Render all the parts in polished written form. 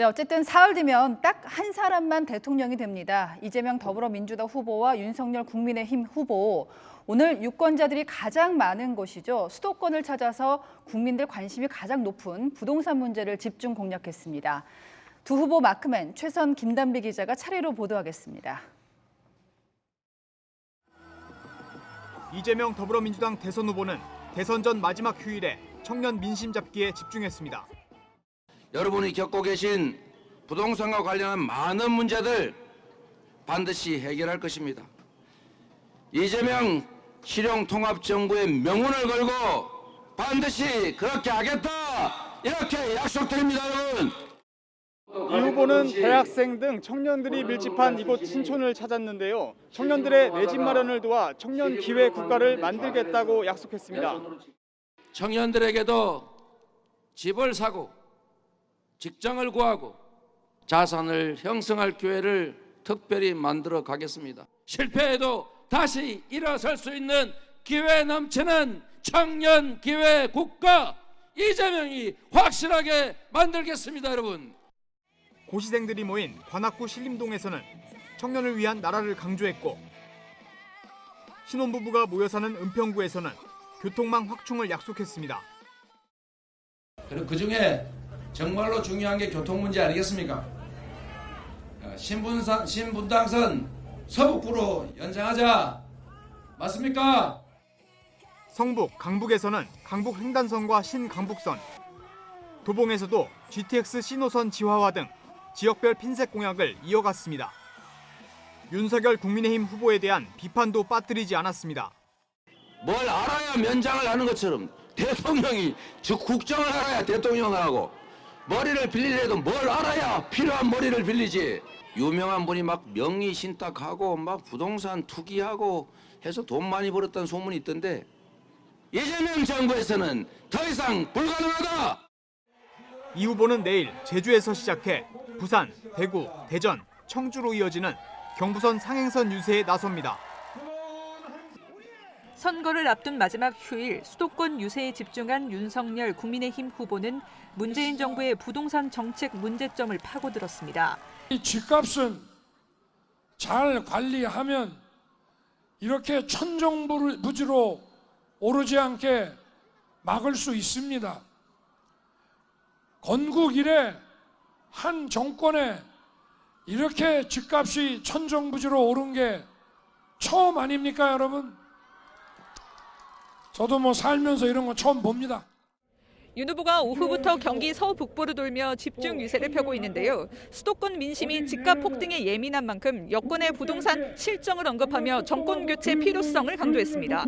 네, 어쨌든 사흘 뒤면 딱 한 사람만 대통령이 됩니다. 이재명 더불어민주당 후보와 윤석열 국민의힘 후보. 오늘 유권자들이 가장 많은 곳이죠. 수도권을 찾아서 국민들 관심이 가장 높은 부동산 문제를 집중 공략했습니다. 두 후보 마크맨 최선 김단비 기자가 차례로 보도하겠습니다. 이재명 더불어민주당 대선 후보는 대선 전 마지막 휴일에 청년 민심 잡기에 집중했습니다. 여러분이 겪고 계신 부동산과 관련한 많은 문제들 반드시 해결할 것입니다. 이재명 실용통합정부의 명운을 걸고 반드시 그렇게 하겠다, 이렇게 약속드립니다, 여러분. 이 후보는 대학생 등 청년들이 밀집한 이곳 신촌을 찾았는데요. 청년들의 내 집 마련을 도와 청년 기회 국가를 만들겠다고 약속했습니다. 청년들에게도 집을 사고 직장을 구하고 자산을 형성할 기회를 특별히 만들어 가겠습니다. 실패해도 다시 일어설 수 있는 기회 넘치는 청년 기회 국가 이재명이 확실하게 만들겠습니다, 여러분. 고시생들이 모인 관악구 신림동에서는 청년을 위한 나라를 강조했고, 신혼부부가 모여 사는 은평구에서는 교통망 확충을 약속했습니다. 그리고 그중에 정말로 중요한 게 교통 문제 아니겠습니까? 신분당선 서북부로 연장하자. 맞습니까? 성북, 강북에서는 강북 횡단선과 신강북선, 도봉에서도 GTX 신호선 지화화 등 지역별 핀셋 공약을 이어갔습니다. 윤석열 국민의힘 후보에 대한 비판도 빠뜨리지 않았습니다. 뭘 알아야 면장을 하는 것처럼 대통령이 즉 국정을 알아야 대통령을 하고, 머리를 빌리려도 뭘 알아야 필요한 머리를 빌리지. 유명한 분이 막 명의 신탁하고 막 부동산 투기하고 해서 돈 많이 벌었다는 소문이 있던데, 이재명 정부에서는 더 이상 불가능하다. 이 후보는 내일 제주에서 시작해 부산, 대구, 대전, 청주로 이어지는 경부선 상행선 유세에 나섭니다. 선거를 앞둔 마지막 휴일 수도권 유세에 집중한 윤석열 국민의힘 후보는 문재인 정부의 부동산 정책 문제점을 파고들었습니다. 이 집값은 잘 관리하면 이렇게 천정부지로 오르지 않게 막을 수 있습니다. 건국 이래 한 정권에 이렇게 집값이 천정부지로 오른 게 처음 아닙니까, 여러분? 저도 살면서 이런 거 처음 봅니다. 윤 후보가 오후부터 경기 서북부를 돌며 집중 유세를 펴고 있는데요. 수도권 민심이 집값 폭등에 예민한 만큼 여권의 부동산 실정을 언급하며 정권 교체 필요성을 강조했습니다.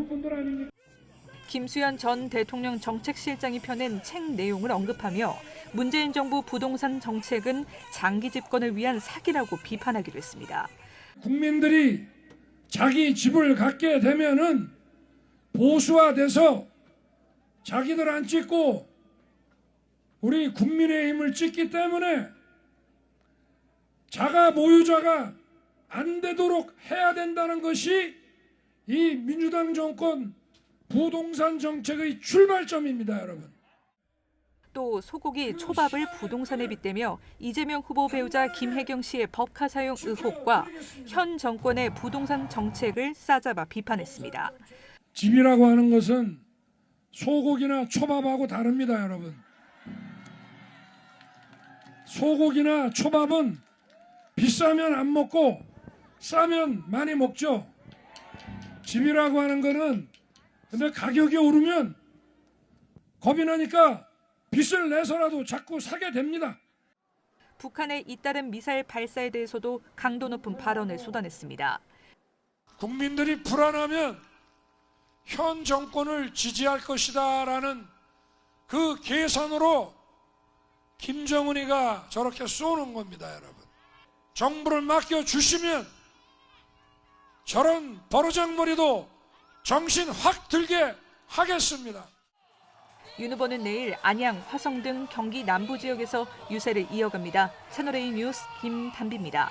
김수현 전 대통령 정책실장이 펴낸 책 내용을 언급하며 문재인 정부 부동산 정책은 장기 집권을 위한 사기라고 비판하기도 했습니다. 국민들이 자기 집을 갖게 되면은 보수화돼서 자기들 안 찍고 우리 국민의힘을 찍기 때문에 자가 보유자가 안 되도록 해야 된다는 것이 이 민주당 정권 부동산 정책의 출발점입니다, 여러분. 또 소고기, 초밥을 부동산에 빗대며 이재명 후보 배우자 김혜경 씨의 법카 사용 의혹과 현 정권의 부동산 정책을 싸잡아 비판했습니다. 집이라고 하는 것은 소고기나 초밥하고 다릅니다, 여러분. 소고기나 초밥은 비싸면 안 먹고 싸면 많이 먹죠. 집이라고 하는 거는 근데 가격이 오르면 겁이 나니까 빚을 내서라도 자꾸 사게 됩니다. 북한의 잇따른 미사일 발사에 대해서도 강도 높은 발언을 쏟아냈습니다. 국민들이 불안하면 현 정권을 지지할 것이다라는 그 계산으로 김정은이가 저렇게 쏘는 겁니다, 여러분. 정부를 맡겨주시면 저런 버르장머리도 정신 확 들게 하겠습니다. 윤 후보는 내일 안양, 화성 등 경기 남부 지역에서 유세를 이어갑니다. 채널A 뉴스 김단비입니다.